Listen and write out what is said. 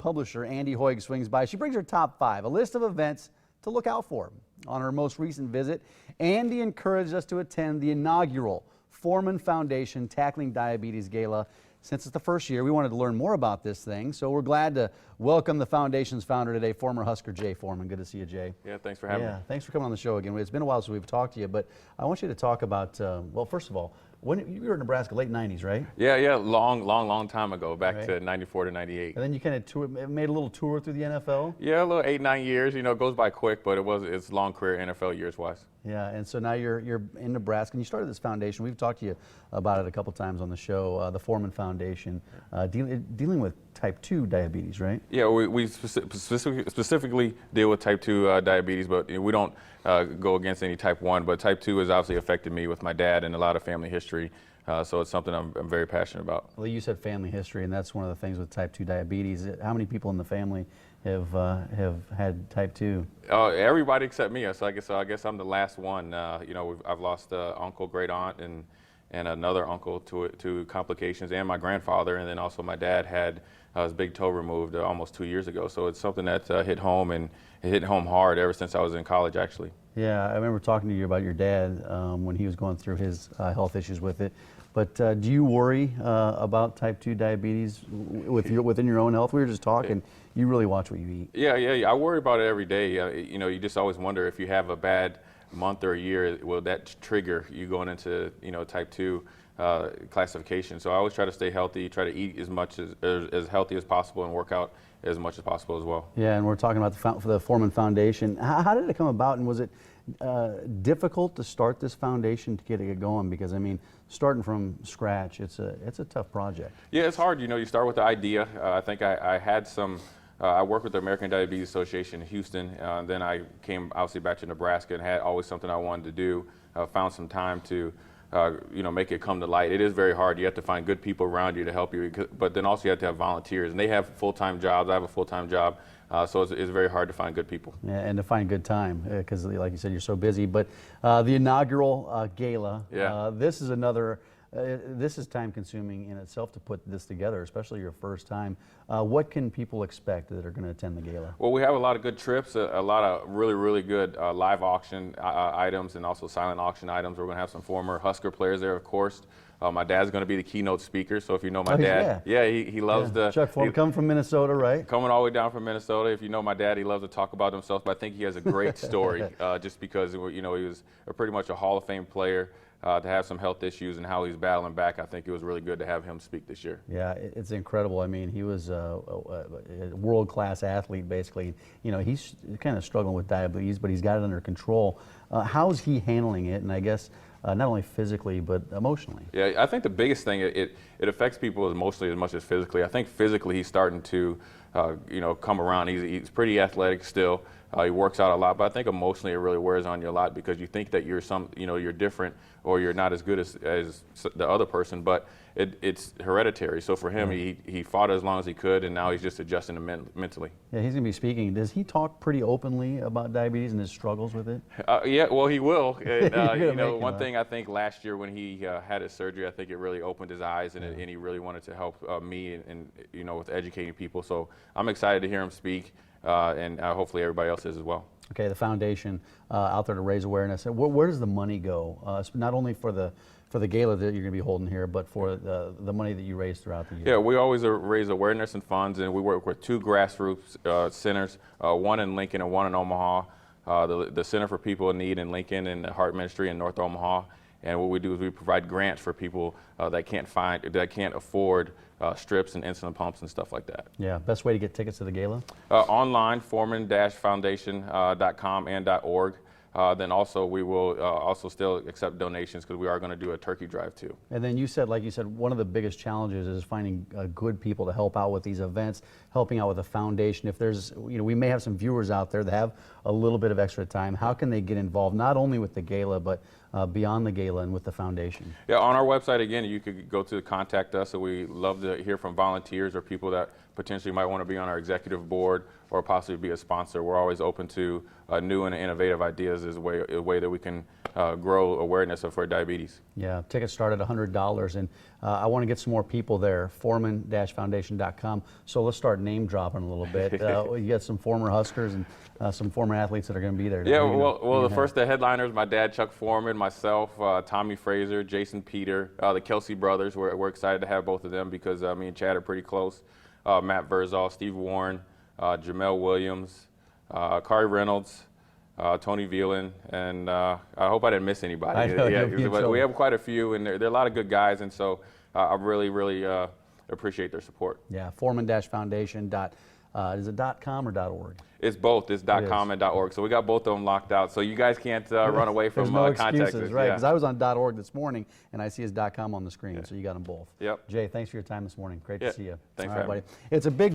publisher Andy Hoig swings by. She brings her top 5, a list of events to look out for. On her most recent visit, Andy encouraged us to attend the inaugural Foreman Foundation Tackling Diabetes Gala. Since it's the first year, we wanted to learn more about this thing, so we're glad to welcome the foundation's founder today, former Husker Jay Foreman. Good to see you, Jay. Yeah, thanks for having me. Thanks for coming on the show again. It's been a while since we've talked to you, but I want you to talk about, well, first of all, when you were in Nebraska, late 90s, right? Yeah, long time ago, back to 94 to 98. And then you kind of made a little tour through the NFL? Yeah, a little 8-9 years. You know, it goes by quick, but it's a long career NFL years-wise. Yeah, and so now you're in Nebraska, and you started this foundation. We've talked to you about it a couple times on the show, the Foreman Foundation, dealing with type 2 diabetes, right? Yeah, we specifically deal with type 2 diabetes, but we don't go against any type 1. But type 2 has obviously affected me with my dad and a lot of family history, so it's something I'm very passionate about. Well, you said family history, and that's one of the things with type 2 diabetes. How many people in the family have had type 2? Everybody except me. So I guess I'm the last one. You know, I've lost uncle, great aunt, and another uncle to complications, and my grandfather, and then also my dad had his big toe removed almost 2 years ago. So it's something that hit home, and it hit home hard ever since I was in college, actually. Yeah, I remember talking to you about your dad when he was going through his health issues with it. But do you worry about type 2 diabetes within your own health? We were just talking. You really watch what you eat. Yeah. I worry about it every day. You know, you just always wonder if you have a bad month or a year, will that trigger you going into, you know, type 2 classification. So I always try to stay healthy, try to eat as healthy as possible, and work out as much as possible as well. Yeah, and we're talking about the Foreman Foundation. How did it come about, and was it difficult to start this foundation to get it going? Because I mean, starting from scratch, it's a tough project. Yeah, it's hard. You know, you start with the idea. I think I had some. I worked with the American Diabetes Association in Houston. Then I came obviously back to Nebraska and had always something I wanted to do. Found some time to you know, make it come to light. It is very hard. You have to find good people around you to help you, but then also you have to have volunteers, and they have full-time jobs. I have a full-time job, so it's very hard to find good people. Yeah, and to find good time, because like you said, you're so busy. But the inaugural gala, this is another. This is time-consuming in itself to put this together, especially your first time. What can people expect that are going to attend the gala? Well, we have a lot of good trips, a lot of really good live auction items, and also silent auction items. We're going to have some former Husker players there, of course. My dad's going to be the keynote speaker, so if you know my dad, he loves the... Chuck Foreman, coming from Minnesota, right? Coming all the way down from Minnesota. If you know my dad, he loves to talk about himself, but I think he has a great story, just because, you know, he was pretty much a Hall of Fame player. To have some health issues and how he's battling back, I think it was really good to have him speak this year. Yeah, it's incredible. I mean, he was a world-class athlete, basically. You know, he's kind of struggling with diabetes, but he's got it under control. How's he handling it? And I guess not only physically, but emotionally. Yeah, I think the biggest thing, it affects people emotionally as much as physically. I think physically he's starting to, you know, come around. He's pretty athletic still. He works out a lot, but I think emotionally it really wears on you a lot, because you think that you're you're different, or you're not as good as the other person, but it's hereditary. So for him, he fought as long as he could, and now he's just adjusting mentally. Yeah, he's going to be speaking. Does he talk pretty openly about diabetes and his struggles with it? Yeah, well, he will. And, you know, one thing I think last year when he had his surgery, I think it really opened his eyes, and he really wanted to help me and you know, with educating people. So I'm excited to hear him speak. And hopefully everybody else is as well. Okay, the foundation out there to raise awareness. Where does the money go? Not only for the gala that you're going to be holding here, but for the money that you raise throughout the year. Yeah, we always raise awareness and funds, and we work with 2 grassroots centers, one in Lincoln and one in Omaha. The Center for People in Need in Lincoln, and the Heart Ministry in North Omaha. And what we do is we provide grants for people that can't afford strips and insulin pumps and stuff like that. Yeah, best way to get tickets to the gala? Online, foreman-foundation.com and .org. Then also we will also still accept donations, because we are going to do a turkey drive too. And then you said, like you said, one of the biggest challenges is finding good people to help out with these events, helping out with the foundation. If there's, you know, we may have some viewers out there that have a little bit of extra time. How can they get involved, not only with the gala, but beyond the gala and with the foundation? Yeah, on our website, again, you could go to contact us. So we love to hear from volunteers or people that potentially might want to be on our executive board or possibly be a sponsor. We're always open to new and innovative ideas as a way that we can grow awareness for diabetes. Yeah, tickets start at $100, and I want to get some more people there, foreman-foundation.com. So let's start name dropping a little bit. You got some former Huskers and some former athletes that are going to be there. Yeah, the headliners, my dad, Chuck Foreman, myself, Tommy Fraser, Jason Peter, the Kelsey brothers. We're excited to have both of them because me and Chad are pretty close. Matt Verzal, Steve Warren, Jamel Williams, Kari Reynolds, Tony Veland, and I hope I didn't miss anybody. I know, but we have quite a few, and they're a lot of good guys, and so I really appreciate their support. Yeah, Foreman-Foundation. Is it .com or .org? It's both. It's .com and .org. So we got both of them locked out. So you guys can't run away from contacting us. Right? Because I was on .org this morning, and I see his .com on the screen. So you got them both. Yep. Jay, thanks for your time this morning. Great to see you. Thanks for having me. It's a big